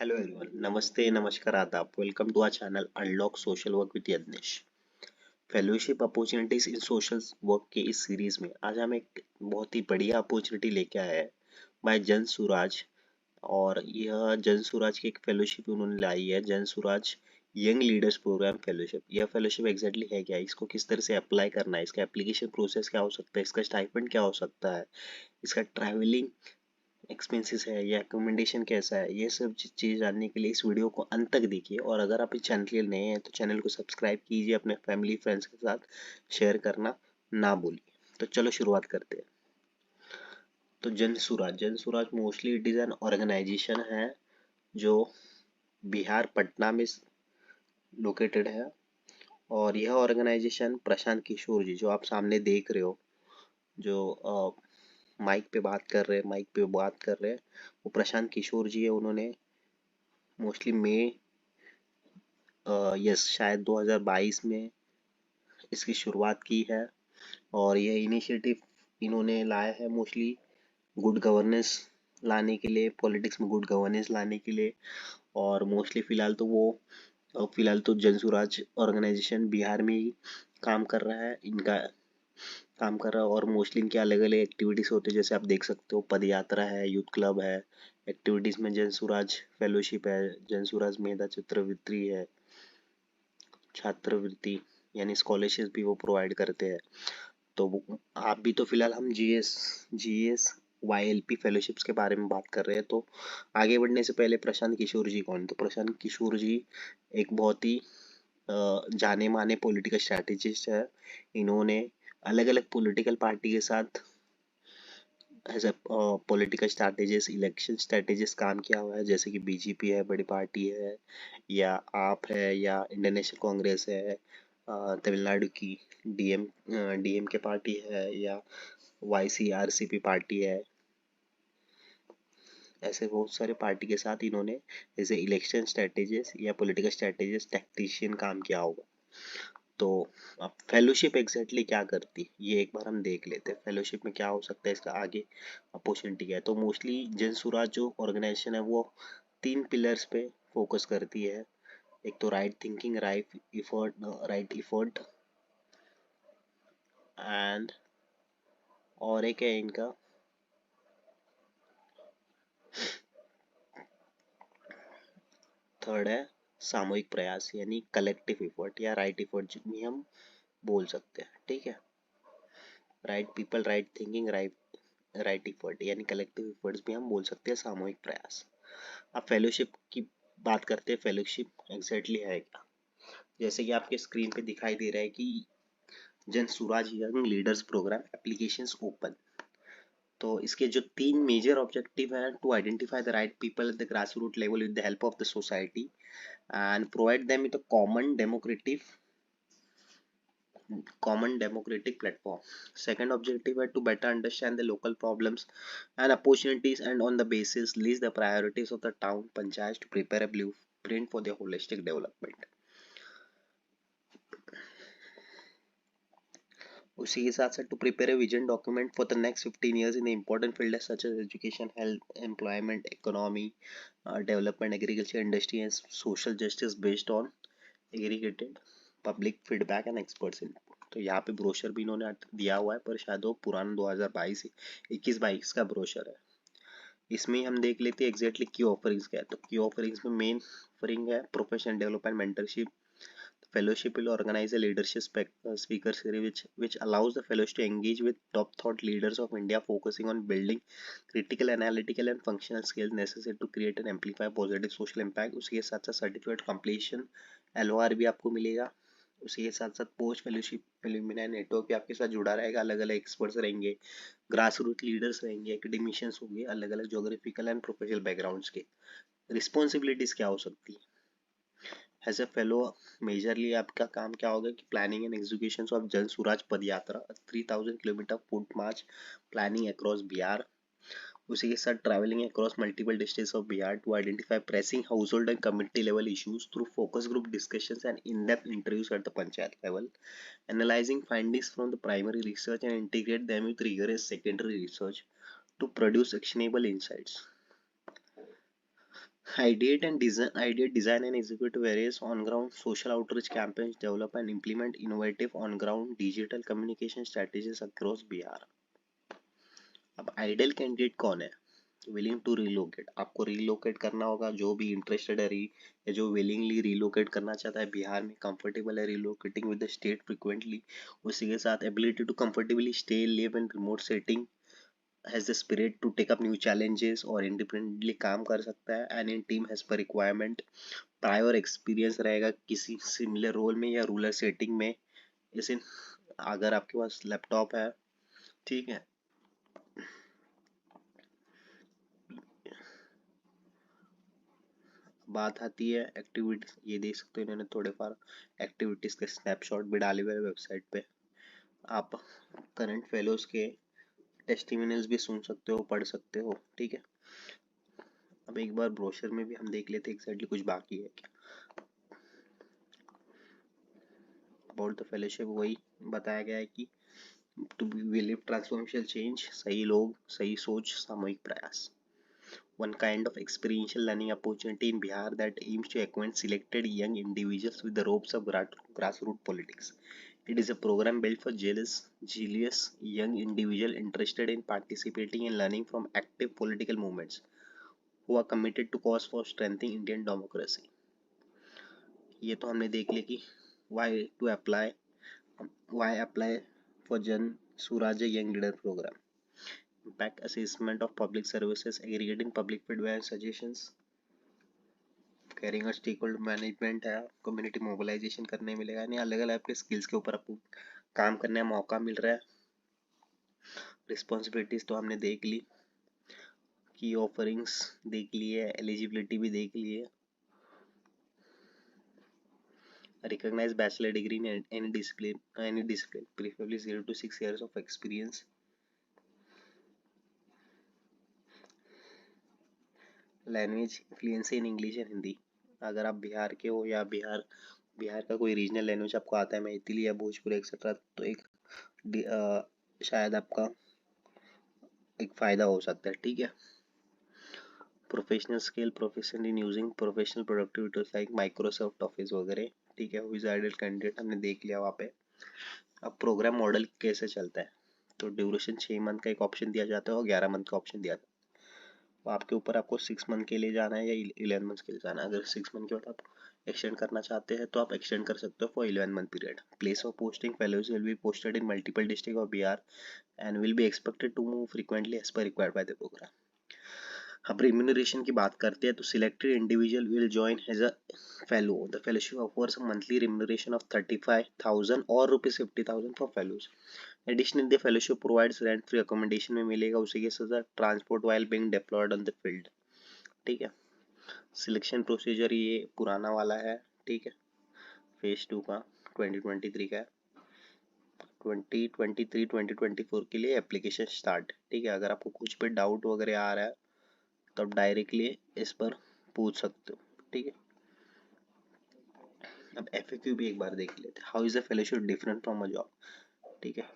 Hello everyone, Namaste, Namaskar, Adab. Welcome to our channel Unlock Social Work with Yadnesh. Fellowship opportunities in social work के इस series में आज हम एक बहुत ही बढ़िया अपॉर्चुनिटी लेके आए हैं बाय जन सुराज। और यह जन सुराज की एक फेलोशिप उन्होंने लाई है, जन Suraaj young leaders programme fellowship. यह फेलोशिप एग्जैक्टली है क्या, इसको किस तरह से अप्लाई करना है, इसका एप्लीकेशन प्रोसेस क्या हो सकता है, इसका स्टाइपेंड क्या हो सकता है, इसका ट्रैवलिंग एक्सपेंसेस है या रिकमेंडेशन कैसा है, ये सब चीज़ जानने के लिए इस वीडियो को अंत तक देखिए। और अगर आप इस चैनल के लिए नए हैं तो चैनल को सब्सक्राइब कीजिए, अपने फैमिली फ्रेंड्स के साथ शेयर करना ना भूलिए। तो चलो शुरुआत करते हैं। तो Jan Suraaj mostly it is an organisation है जो बिहार पटना में लोकेटेड है। और यह ऑर्गेनाइजेशन प्रशांत किशोर जी, जो आप सामने देख रहे हो, जो माइक पे बात कर रहे हैं, वो प्रशांत किशोर जी है। उन्होंने मोस्टली मई यस शायद 2022 में इसकी शुरुआत की है। और यह इनिशिएटिव इन्होंने लाया है मोस्टली गुड गवर्नेंस लाने के लिए, पॉलिटिक्स में गुड गवर्नेंस लाने के लिए। और मोस्टली फिलहाल तो जनसुराज ऑर्गेनाइजेशन बिहार में ही काम कर रहा है, इनका काम कर रहा है। और मोस्टली इनके अलग अलग एक्टिविटीज़ होते हैं, जैसे आप देख सकते हो पद यात्रा है, यूथ क्लब है, एक्टिविटीज़ में जनसुराज फेलोशिप है, जनसुराज मेधा चित्रवृत्ति है, छात्रवृत्ति यानी स्कॉलरशिप भी वो प्रोवाइड करते हैं। तो आप भी तो फिलहाल हम जीएस वाईएलपी फेलोशिप्स के बारे में बात कर रहे हैं। तो आगे बढ़ने से पहले प्रशांत किशोर जी कौन? तो प्रशांत किशोर जी एक बहुत ही जाने माने पॉलिटिकल स्ट्रैटेजिस्ट है। इन्होंने अलग अलग पॉलिटिकल पार्टी के साथ as a political strategist, election strategist काम किया हुआ है, जैसे कि बीजेपी है, बड़ी पार्टी है, या आप है, या इंडियन नेशनल कांग्रेस है, तमिलनाडु की डीएम के पार्टी है, या वाईसीआरसीपी पार्टी है। ऐसे बहुत सारे पार्टी के साथ इन्होंने जैसे इलेक्शन स्ट्रैटेजिस्ट या पॉलिटिकल स्ट्रैटेजिस्ट, टैक्टिशियन काम किया होगा। तो अब फेलोशिप एग्जैक्टली क्या करती है, ये एक बार हम देख लेते हैं फेलोशिप में क्या हो सकता है, इसका आगे अपॉर्चुनिटी क्या है। तो मोस्टली जन सुराज जो ऑर्गेनाइजेशन है वो तीन पिलर्स पे फोकस करती है। एक तो right thinking, right effort and, और एक है इनका थर्ड है सामूहिक प्रयास, यानी कलेक्टिव इफर्ट या राइट इफर्ट भी हम बोल सकते हैं। ठीक है, right people, right thinking, right effort यानी कलेक्टिव इफर्ट्स भी हम बोल सकते हैं, सामूहिक प्रयास। अब फेलोशिप की बात करते हैं, फेलोशिप एग्जैक्टली है क्या। जैसे कि आपके स्क्रीन पे दिखाई दे रहा है कि Jan Suraaj young leaders programme applications open. तो इसके जो तीन मेजर ऑब्जेक्टिव हैं, to identify the right people at the grass root level with the help of the society and provide them with a common democratic platform. Second objective है to better understand the local problems and opportunities, and on the basis list the priorities of the town panchayat to prepare a blueprint for their holistic development. उसी के साथ साथ to prepare a vision document for the next 15 years in the important fields such as education, health, employment, economy, development, agriculture, industry and social justice based on aggregated public feedback and experts input. तो यहाँ पे brochure भी इन्होंने दिया हुआ है, पर शायद वो पुराना 2022 21-22 का ब्रोशर है। इसमें हम देख लेते हैं एग्जैक्टली की ऑफरिंग्स क्या है। तो की ऑफरिंग्स में मेन ऑफरिंग है professional development mentorship. Fellowship will organize a leadership speaker series which allows the fellows to engage with top thought leaders of India, focusing on building critical, analytical and functional skills necessary to create and amplify positive social impact. उसी के साथ साथ certificate completion LOR भी आपको मिलेगा। उसी के साथ साथ पोस्ट फेलोशिप एल्यूमिनाई नेटवर्क भी आपके साथ जुड़ा रहेगा, अलग अलग एक्सपर्ट्स रहेंगे, ग्रास रूट लीडर्स रहेंगे, एकेडमिशियंस होंगे, अलग अलग जोग्राफिकल एंड प्रोफेशनल बैकग्राउंड्स के। रिस्पॉन्सिबिलिटीज क्या हो सकती है एज ए फेलो? मेजरली आपका काम क्या होगा कि प्लानिंग एंड एग्जीक्यूशन ऑफ जन सूरज पद यात्रा 3000 kilometre foot march planning across Bihar. उसी के साथ travelling across multiple districts of Bihar to identify pressing household and community level issues through focus group discussions and in depth interviews at the panchayat level, analysing findings from the primary research and integrate them with rigorous secondary research to produce actionable insights. Ideate design and execute various on-ground social outreach campaigns, develop and implement innovative on-ground digital communication strategies across Bihar. अब ideal candidate कौन है? Willing to relocate. आपको relocate करना होगा, जो भी interested है या जो विलिंगली रिलोकेट करना चाहता है बिहार में, कंफर्टेबल है relocating with the state frequently, उसी के साथ ability to comfortably stay live in remote setting, has the spirit to take up new challenges और इंडिपेंडेंटली काम कर सकता है, and in team as per requirement, prior experience रहेगा किसी सिमिलर रोल में या रूरल सेटिंग में. इसे अगर आपके पास लैपटॉप है, ठीक है. बात आती है एक्टिविटीज, ये देख सकते हो इन्होंने थोड़े फार एक्टिविटीज के स्नैपशॉट भी डाले हुए हैं वेबसाइट पे. आप करंट फेलोज के टेस्टिमोनियल्स भी सुन सकते हो, पढ़ सकते हो, ठीक है. अब एक बार ब्रोशर में भी हम देख लेते हैं एग्जैक्टली कुछ बाकी है क्या. अबाउट द फेलोशिप वही बताया गया है कि to be live transformational change, सही लोग, सही सोच, सामूहिक प्रयास. One kind of experiential learning opportunity in Bihar that aims to acquaint selected young individuals with the ropes of grassroots politics. It is a program built for zealous young individuals interested in participating and learning from active political movements who are committed to cause for strengthening Indian democracy. ये तो हमने देख लिया कि why to apply, why apply for Jan Suraj Young Leader Program. Impact assessment of public services, aggregating public feedback and suggestions, carrying और stake holder management है, community mobilisation करने मिलेगा, यानी अलग अलग आपके स्किल्स के ऊपर आपको काम करने का मौका मिल रहा है. रिस्पॉन्सिबिलिटीज तो हमने देख ली, की ऑफरिंग्स देख ली है, एलिजिबिलिटी भी देख ली है. Recognise bachelor degree in any discipline preferably 0 to 6 years of experience. Language fluency in English and Hindi. अगर आप बिहार के हो या बिहार का कोई रीजनल लैंग्वेज आपको आता है, मैथिली या भोजपुरी एक्सेट्रा, तो एक शायद आपका एक फ़ायदा हो सकता है, ठीक है. Professional skill, professional in using professional productivity like Microsoft office वगैरह, ठीक है. विज आइडियल कैंडिडेट हमने देख लिया वहाँ पे. अब प्रोग्राम मॉडल कैसे चलता है, तो ड्यूरेशन 6 मंथ का एक ऑप्शन दिया जाता है और 11 मंथ का ऑप्शन दिया जाता है. तो आपके ऊपर आपको 6 मंथ के लिए जाना है या 11 मंथ के लिए जाना है. अगर 6 मंथ के बाद आप एक्सटेंड करना चाहते हैं तो आप एक्सटेंड कर सकते हो for 11 month period. Place of posting, fellows will be posted in multiple district of Bihar and will be expected to move frequently as per required by the programme. अब रिम्यूनरेशन की बात करते हैं तो selected individual will join as a fellow. The fellowship offers a monthly remuneration of 35,000 और ₹50,000 for fellows. Additionally the fellowship provides rent free accommodation में मिलेगा, उसी के साथ transport while being diploid on the field, ठीक है. सिलेक्शन प्रोसीजर ये पुराना वाला है, ठीक है. फेज 2 का 2023 का है. 2023-2024 के लिए एप्लीकेशन स्टार्ट, ठीक है. अगर आपको कुछ पे डाउट वगैरह आ रहा है तो आप डायरेक्टली इस पर पूछ सकते हो, ठीक है. अब एफएक्यू भी एक बार देख लेते हैं. How is the fellowship different from a job, ठीक है.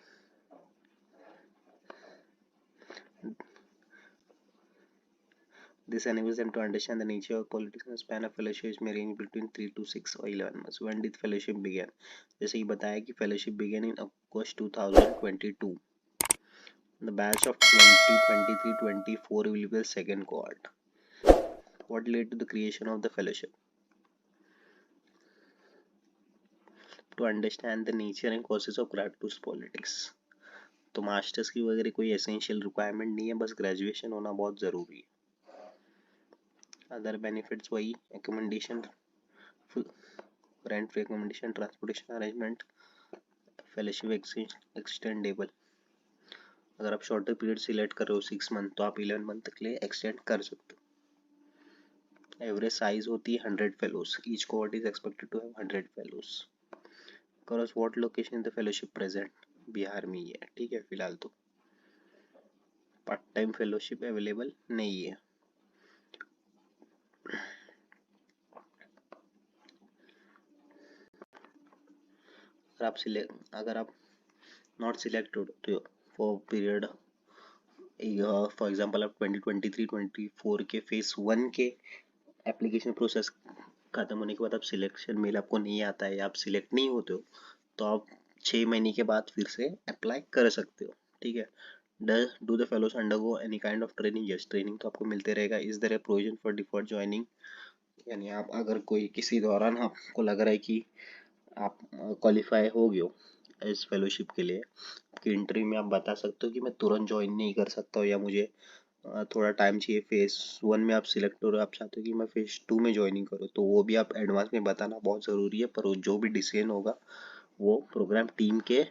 This enables them to understand the nature of politics and span of fellowships may range between 3 to 6 or 11 months. When did fellowship begin? जैसे कि बताया कि fellowship began in August 2022. The batch of 2023-24 will be the second cohort. What led to the creation of the fellowship? To understand the nature and causes of grassroots politics. तो masters की वगैरह कोई essential requirement नहीं है, बस graduation होना बहुत ज़रूरी है. अदर बेनिफिट्स वही accommodation, rent free accommodation, transportation arrangement, fellowship extendable. अगर आप शॉर्टर पीरियड सिलेक्ट कर रहे हो 6 मंथ, तो आप 11 मंथ तक लिए एक्सटेंड कर सकते हो. एवरेज साइज होती है 100 fellows. Each cohort is expected to have 100 fellows. Cross what location in the fellowship present, Bihar में ही है, ठीक है. फिलहाल तो पार्ट टाइम फेलोशिप अवेलेबल नहीं है. अगर आप नॉट सिलेक्टेड होते हो फॉर पीरियड, फॉर एग्जांपल आप 2023-24 के फेज 1 के एप्लीकेशन प्रोसेस खत्म होने के बाद आप सिलेक्शन मेल आपको नहीं आता है या आप सिलेक्ट नहीं होते हो, तो आप 6 महीने के बाद फिर से अप्लाई कर सकते हो। ठीक है। Do the fellows undergo any kind of training? Yes, training तो आपको मिलते रहेगा। Is there a provision for deferred joining? यानी आप अगर कोई किसी दौरान आपको लग रहा है कि आप क्वालिफाई हो गए हो इस फेलोशिप के लिए, आपके इंटरव्यू में आप बता सकते हो कि मैं तुरंत ज्वाइन नहीं कर सकता हूँ या मुझे थोड़ा टाइम चाहिए। फेज 1 में आप सिलेक्ट हो रहे हो, आप चाहते हो कि मैं फेज 2 में ज्वाइनिंग करूँ, तो वो भी आप एडवांस में बताना बहुत ज़रूरी है। पर वो जो भी डिसीजन होगा वो प्रोग्राम टीम के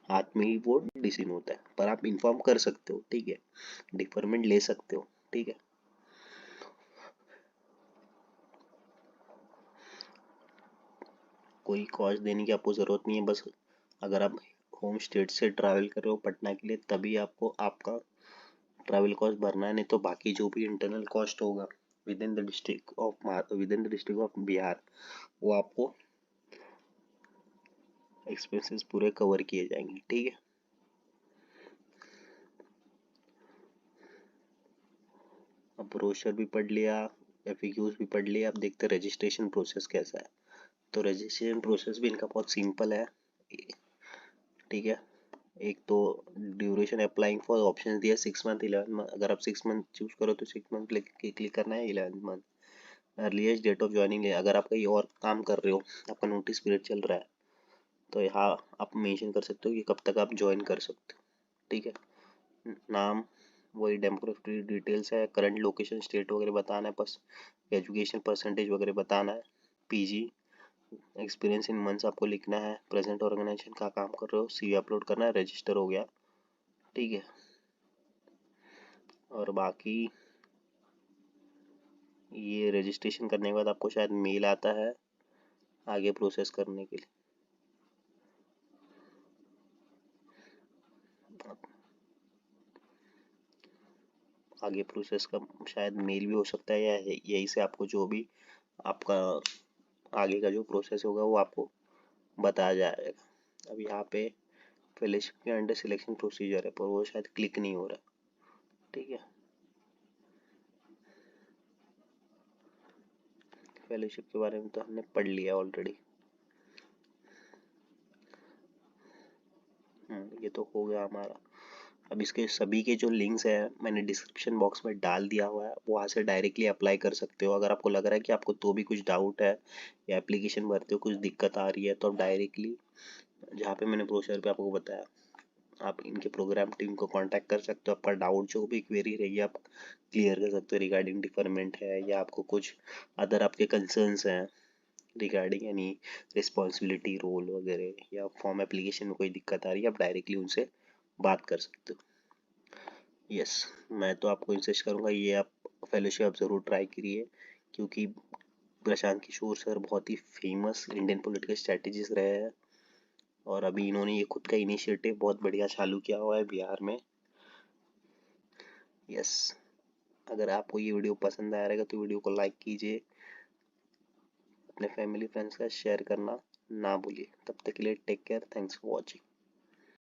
हाथ में ही वो डिसीजन होता है, पर आप इन्फॉर्म कर सकते हो। ठीक है, डिफरमेंट ले सकते हो। ठीक है। कोई कॉस्ट देने की आपको ज़रूरत नहीं है, बस अगर आप होम स्टेट से ट्रैवल कर रहे हो पटना के लिए तभी आपको आपका ट्रैवल कॉस्ट भरना है, नहीं तो बाकी जो भी इंटरनल कॉस्ट होगा with in the district of Bihar, वो आपको एक्सपेंसेस पूरे कवर किए जाएंगे। ठीक है। अब ब्रोशर भी पढ़ लिया, एफएक्यूज भी पढ़ लिया, अब देखते हैं रजिस्ट्रेशन प्रोसेस कैसा है। तो रजिस्ट्रेशन प्रोसेस भी इनका बहुत सिंपल है। ठीक है। एक तो ड्यूरेशन अप्लाइंग फॉर ऑप्शन दिया 6 मंथ 11 मंथ, अगर आप 6 मंथ चूज करो तो 6 मंथ क्लिक करना है। 11 month earliest date of joining है। अगर आप कहीं और काम कर रहे हो, आपका नोटिस पीरियड चल रहा है, तो यहाँ आप मेंशन कर सकते हो कि कब तक आप ज्वाइन कर सकते हो। ठीक है। नाम वही डेमोग्राफिक डिटेल्स है, करंट लोकेशन स्टेट वगैरह बताना है, बस एजुकेशन परसेंटेज वगैरह बताना है, पीजी एक्सपीरियंस इन मंथ्स आपको लिखना है, प्रेजेंट ऑर्गेनाइजेशन का काम कर रहे हो, सीवी अपलोड करना है, रजिस्टर हो गया। ठीक है। और बाकी ये रजिस्ट्रेशन करने के बाद आपको शायद मेल आता है आगे प्रोसेस करने के लिए। आगे प्रोसेस का शायद मेल भी हो सकता है, या यहीं से आपको जो भी आपका आगे का जो प्रोसेस होगा वो आपको बताया जाएगा। अब यहाँ पे फेलोशिप के अंडर सिलेक्शन प्रोसीजर है, पर वो शायद क्लिक नहीं हो रहा। ठीक है। फेलोशिप के बारे में तो हमने पढ़ लिया ऑलरेडी। ये तो हो गया हमारा। अब इसके सभी के जो लिंक्स हैं मैंने डिस्क्रिप्शन बॉक्स में डाल दिया हुआ है, वहाँ से डायरेक्टली अप्लाई कर सकते हो। अगर आपको लग रहा है कि आपको तो भी कुछ डाउट है या एप्लीकेशन भरते हो कुछ दिक्कत आ रही है, तो आप डायरेक्टली जहाँ पे मैंने ब्रोशर पे आपको बताया, आप इनके प्रोग्राम टीम को कांटेक्ट कर सकते हो। आपका डाउट जो भी क्वेरी रहेगी आप क्लियर कर सकते हो, रिगार्डिंग डिफरमेंट है या आपको कुछ अदर आपके कंसर्न्स हैं रिगार्डिंग यानी रिस्पॉन्सिबिलिटी रोल वगैरह या फॉर्म एप्लीकेशन में कोई दिक्कत आ रही है, आप डायरेक्टली उनसे बात कर सकते हो। यस, मैं तो आपको इंसिस्ट करूँगा ये आप फेलोशिप आप ज़रूर ट्राई करिए, क्योंकि प्रशांत किशोर सर बहुत ही फेमस इंडियन पॉलिटिकल स्ट्रेटेजिस्ट रहे हैं, और अभी इन्होंने ये खुद का इनिशिएटिव बहुत बढ़िया चालू किया हुआ है बिहार में। यस, अगर आपको ये वीडियो पसंद आया रहेगा तो वीडियो को लाइक कीजिए, अपने फैमिली फ्रेंड्स का शेयर करना ना भूलिए। तब तक के लिए take care, thanks for watching.